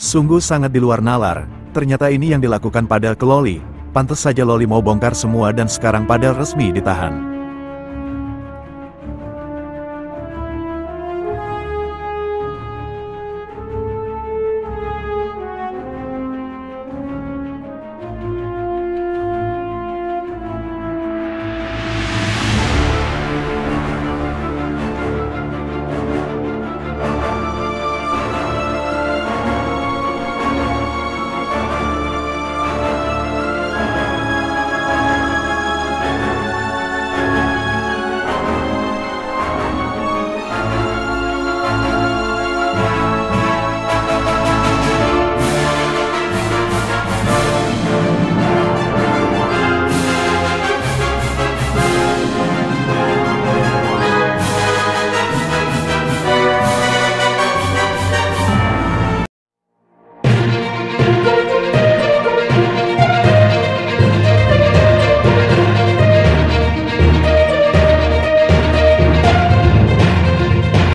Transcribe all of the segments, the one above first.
Sungguh sangat di luar nalar, ternyata ini yang dilakukan pada ke Loli. Pantes saja Loli mau bongkar semua dan sekarang pada resmi ditahan.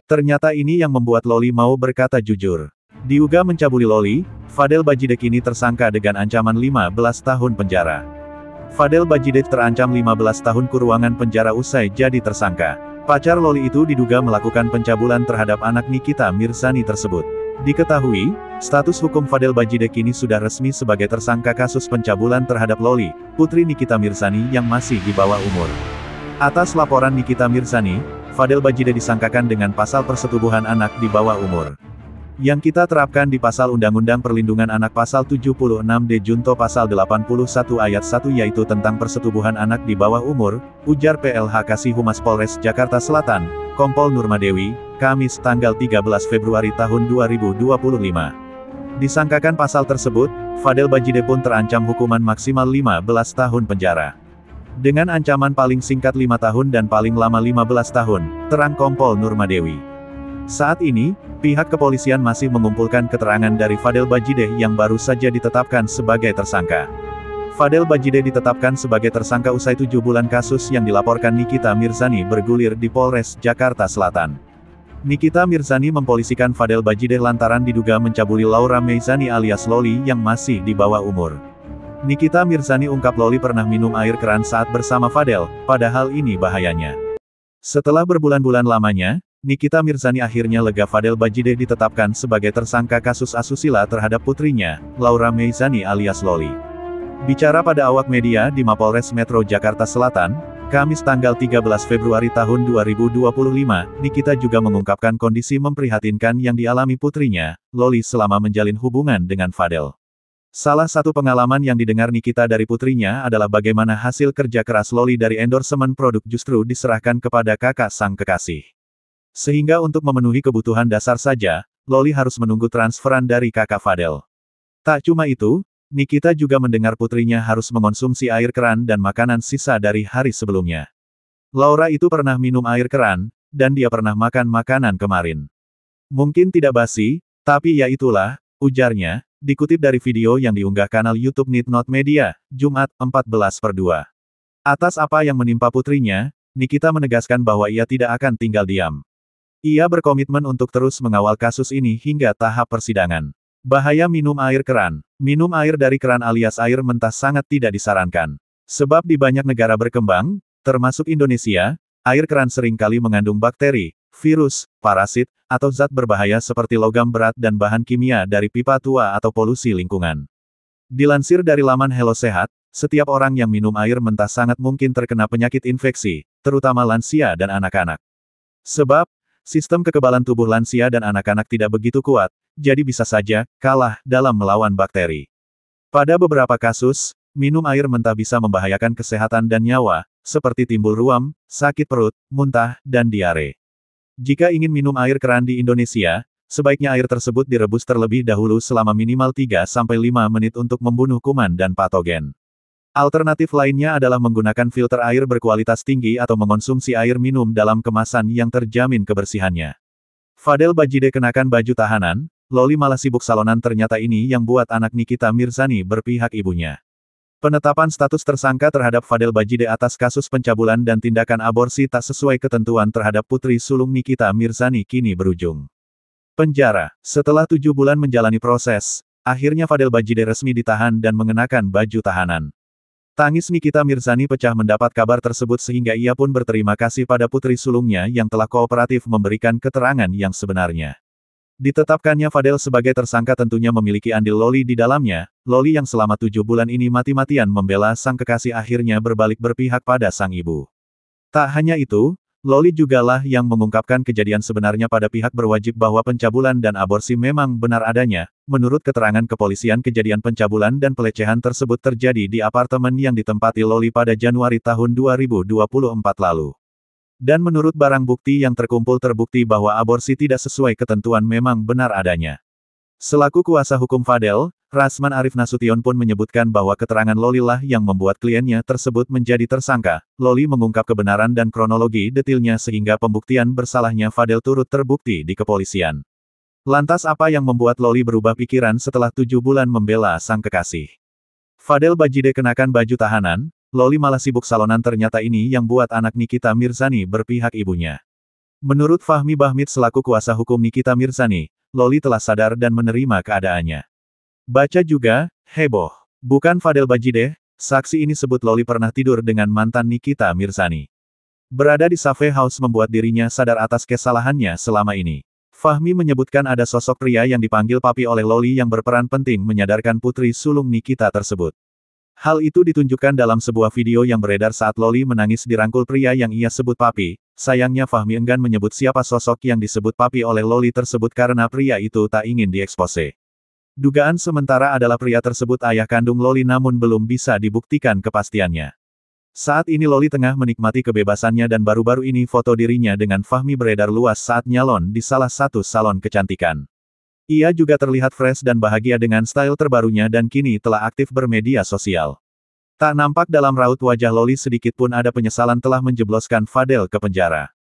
Ternyata ini yang membuat Loli mau berkata jujur. Diuga mencabuli Loli, Fadel Bajidek ini tersangka dengan ancaman 15 tahun penjara. Fadel Bajidek terancam 15 tahun kurungan penjara usai jadi tersangka. Pacar Loli itu diduga melakukan pencabulan terhadap anak Nikita Mirzani tersebut. Diketahui, status hukum Fadel Bajidek ini sudah resmi sebagai tersangka kasus pencabulan terhadap Loli, putri Nikita Mirzani yang masih di bawah umur. Atas laporan Nikita Mirzani, Fadel Bajidek disangkakan dengan pasal persetubuhan anak di bawah umur. Yang kita terapkan di pasal Undang-Undang Perlindungan Anak pasal 76D Junto pasal 81 ayat 1 yaitu tentang persetubuhan anak di bawah umur, ujar PLH Kasih Humas Polres Jakarta Selatan, Kompol Nurmadewi, Kamis tanggal 13 Februari tahun 2025. Disangkakan pasal tersebut, Fadel Bajidek pun terancam hukuman maksimal 15 tahun penjara. Dengan ancaman paling singkat 5 tahun dan paling lama 15 tahun, terang Kompol Nurmadewi. Saat ini, pihak kepolisian masih mengumpulkan keterangan dari Fadel Bajidek yang baru saja ditetapkan sebagai tersangka. Fadel Bajidek ditetapkan sebagai tersangka usai 7 bulan kasus yang dilaporkan Nikita Mirzani bergulir di Polres Jakarta Selatan. Nikita Mirzani mempolisikan Fadel Bajidek lantaran diduga mencabuli Laura Meizani alias Loli yang masih di bawah umur. Nikita Mirzani ungkap Loli pernah minum air keran saat bersama Fadel, padahal ini bahayanya. Setelah berbulan-bulan lamanya, Nikita Mirzani akhirnya lega Fadel Bajidek ditetapkan sebagai tersangka kasus asusila terhadap putrinya, Laura Meizani alias Loli. Bicara pada awak media di Mapolres Metro Jakarta Selatan, Kamis tanggal 13 Februari tahun 2025, Nikita juga mengungkapkan kondisi memprihatinkan yang dialami putrinya, Loli selama menjalin hubungan dengan Fadel. Salah satu pengalaman yang didengar Nikita dari putrinya adalah bagaimana hasil kerja keras Loli dari endorsement produk justru diserahkan kepada kakak sang kekasih. Sehingga untuk memenuhi kebutuhan dasar saja, Loli harus menunggu transferan dari kakak Fadel. Tak cuma itu, Nikita juga mendengar putrinya harus mengonsumsi air keran dan makanan sisa dari hari sebelumnya. Laura itu pernah minum air keran, dan dia pernah makan makanan kemarin. Mungkin tidak basi, tapi ya itulah, ujarnya. Dikutip dari video yang diunggah kanal YouTube Need Not Media, Jumat, 14/2. Atas apa yang menimpa putrinya, Nikita menegaskan bahwa ia tidak akan tinggal diam. Ia berkomitmen untuk terus mengawal kasus ini hingga tahap persidangan. Bahaya minum air keran. Minum air dari keran alias air mentah sangat tidak disarankan. Sebab di banyak negara berkembang, termasuk Indonesia, air keran seringkali mengandung bakteri, virus, parasit, atau zat berbahaya seperti logam berat dan bahan kimia dari pipa tua atau polusi lingkungan. Dilansir dari laman Hello Sehat, setiap orang yang minum air mentah sangat mungkin terkena penyakit infeksi, terutama lansia dan anak-anak. Sebab, sistem kekebalan tubuh lansia dan anak-anak tidak begitu kuat, jadi bisa saja kalah dalam melawan bakteri. Pada beberapa kasus, minum air mentah bisa membahayakan kesehatan dan nyawa, seperti timbul ruam, sakit perut, muntah, dan diare. Jika ingin minum air keran di Indonesia, sebaiknya air tersebut direbus terlebih dahulu selama minimal 3-5 menit untuk membunuh kuman dan patogen. Alternatif lainnya adalah menggunakan filter air berkualitas tinggi atau mengonsumsi air minum dalam kemasan yang terjamin kebersihannya. Fadel Bajidek kenakan baju tahanan, Loli malah sibuk salonan ternyata ini yang buat anak Nikita Mirzani berpihak ibunya. Penetapan status tersangka terhadap Fadel Bajidek atas kasus pencabulan dan tindakan aborsi tak sesuai ketentuan terhadap putri sulung Nikita Mirzani kini berujung. Penjara. Setelah 7 bulan menjalani proses, akhirnya Fadel Bajide resmi ditahan dan mengenakan baju tahanan. Tangis Nikita Mirzani pecah mendapat kabar tersebut sehingga ia pun berterima kasih pada putri sulungnya yang telah kooperatif memberikan keterangan yang sebenarnya. Ditetapkannya Fadel sebagai tersangka tentunya memiliki andil Loli di dalamnya. Loli yang selama 7 bulan ini mati-matian membela sang kekasih akhirnya berbalik berpihak pada sang ibu. Tak hanya itu, Loli jugalah yang mengungkapkan kejadian sebenarnya pada pihak berwajib bahwa pencabulan dan aborsi memang benar adanya. Menurut keterangan kepolisian kejadian pencabulan dan pelecehan tersebut terjadi di apartemen yang ditempati Loli pada Januari tahun 2024 lalu. Dan menurut barang bukti yang terkumpul terbukti bahwa aborsi tidak sesuai ketentuan memang benar adanya. Selaku kuasa hukum Fadel, Rasman Arif Nasution pun menyebutkan bahwa keterangan Loli lah yang membuat kliennya tersebut menjadi tersangka. Loli mengungkap kebenaran dan kronologi detailnya sehingga pembuktian bersalahnya Fadel turut terbukti di kepolisian. Lantas apa yang membuat Loli berubah pikiran setelah 7 bulan membela sang kekasih? Fadel Bajide kenakan baju tahanan, Loli malah sibuk salonan ternyata ini yang buat anak Nikita Mirzani berpihak ibunya. Menurut Fahmi Bahmid selaku kuasa hukum Nikita Mirzani, Loli telah sadar dan menerima keadaannya. Baca juga, heboh. Bukan Fadel Bajide, saksi ini sebut Loli pernah tidur dengan mantan Nikita Mirzani. Berada di Safe House membuat dirinya sadar atas kesalahannya selama ini. Fahmi menyebutkan ada sosok pria yang dipanggil papi oleh Loli yang berperan penting menyadarkan putri sulung Nikita tersebut. Hal itu ditunjukkan dalam sebuah video yang beredar saat Loli menangis dirangkul pria yang ia sebut papi. Sayangnya Fahmi enggan menyebut siapa sosok yang disebut papi oleh Loli tersebut karena pria itu tak ingin diekspose. Dugaan sementara adalah pria tersebut ayah kandung Loli namun belum bisa dibuktikan kepastiannya. Saat ini Loli tengah menikmati kebebasannya dan baru-baru ini foto dirinya dengan Fahmi beredar luas saat nyalon di salah satu salon kecantikan. Ia juga terlihat fresh dan bahagia dengan style terbarunya dan kini telah aktif bermedia sosial. Tak nampak dalam raut wajah Loli sedikit pun ada penyesalan telah menjebloskan Fadel ke penjara.